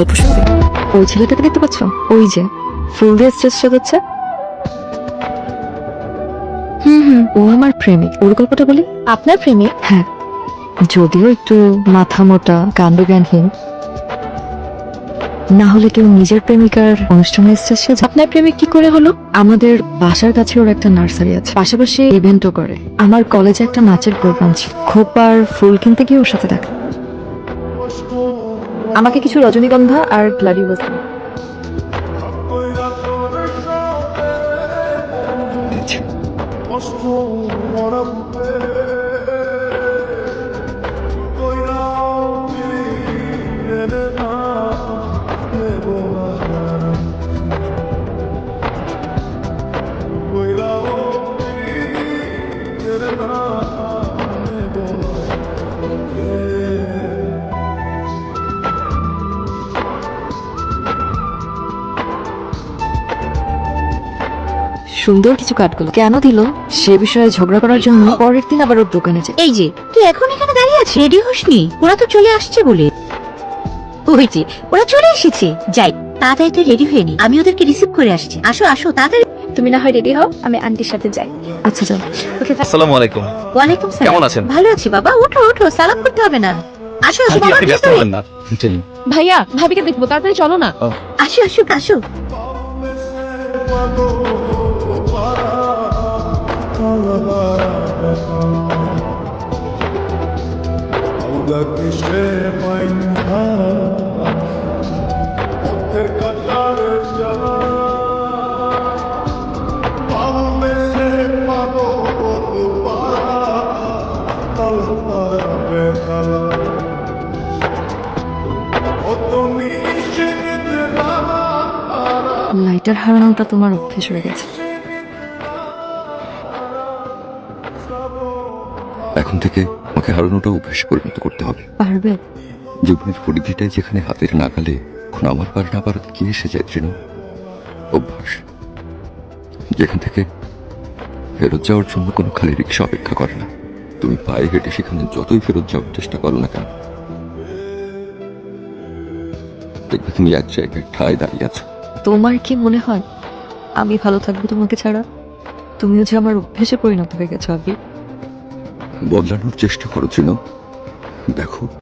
গল্প শুনবে? ওই ছেলেটাকে দেখতে পাচ্ছ? ওই যে ফুল দিয়ে স্ট্রেস সাজাচ্ছে। ও আমার প্রেমিক। ওর গল্পটা বলি। আপনার প্রেমিক? হ্যাঁ, যদিও একটু মাথা মোটা, কাণ্ডজ্ঞানহীন। না হলে কেউ নিজের প্রেমিকার অনুষ্ঠানে স্টেজ সাজে? আপনার প্রেমিক কি করে হলো? আমাদের বাসার কাছে ওর একটা নার্সারি আছে, পাশাপাশি ইভেন্টও করে। আমার কলেজে একটা নাচের প্রোগ্রাম ছিল, খোপার ফুল কিনতে গিয়ে ওর সাথে দেখা। আমাকে কিছু রজনীগন্ধা আর গ্লাডিওলাস দিন। সুন্দর কিছু কাঠগুলো কেন দিল সে বিষয়ে ঝগড়া করার জন্য পরের দিন আবার ওর দোকানে যায়। এই যে তুই এখন এখানে দাঁড়িয়ে আছিস, রেডি হসনি? ওরা তো চলে আসছে বলে। ওই যে ওরা চলে এসেছে, যাই তাড়াতাড়ি তুই রেডি হয়ে নি, আমি ওদেরকে রিসিভ করে আসছি। আসো আসো তাড়াতাড়ি। তুমি না হয় রেডি হও, আমি আন্টির সাথে যাই। আচ্ছা যাও। ওকে। আসসালামু আলাইকুম। ওয়ালাইকুম সালাম। কেমন আছেন? ভালো আছি বাবা, ওঠো ওঠো, সালাম করতে হবে না। আসো আসো বাবা, আপনি ব্যস্ত ভেতরে। হবেন না। চলুন। ভাইয়া ভাবিকে দেখবো, তাড়াতাড়ি চলো না। আসো আসো আসো। লাইটার হারানোটা তোমার অভ্যেস হয়ে গেছে। এখন থেকে আমাকে হারানোটা অভ্যাসে পরিণত করতে হবে। পারবে? জীবনের পরিধিটাই যেখানে হাতের নাগালে, এখন আমার পার না পারাতে কি এসে যায় তৃণ? অভ্যাস যেখান থেকে ফেরত যাওয়ার জন্য কোনো খালি রিক্সা অপেক্ষা করে না। তুমি পায়ে হেঁটে সেখানে যতই ফেরত যাওয়ার চেষ্টা করো না কেন, দেখবে তুমি এক জায়গায় ঠায় দাঁড়িয়ে আছো। তোমার কি মনে হয় আমি ভালো থাকবো তোমাকে ছাড়া? তুমিও যে আমার অভ্যেসে পরিণত হয়ে গেছো আগে। বদলানোর চেষ্টা করো তৃণ, দেখো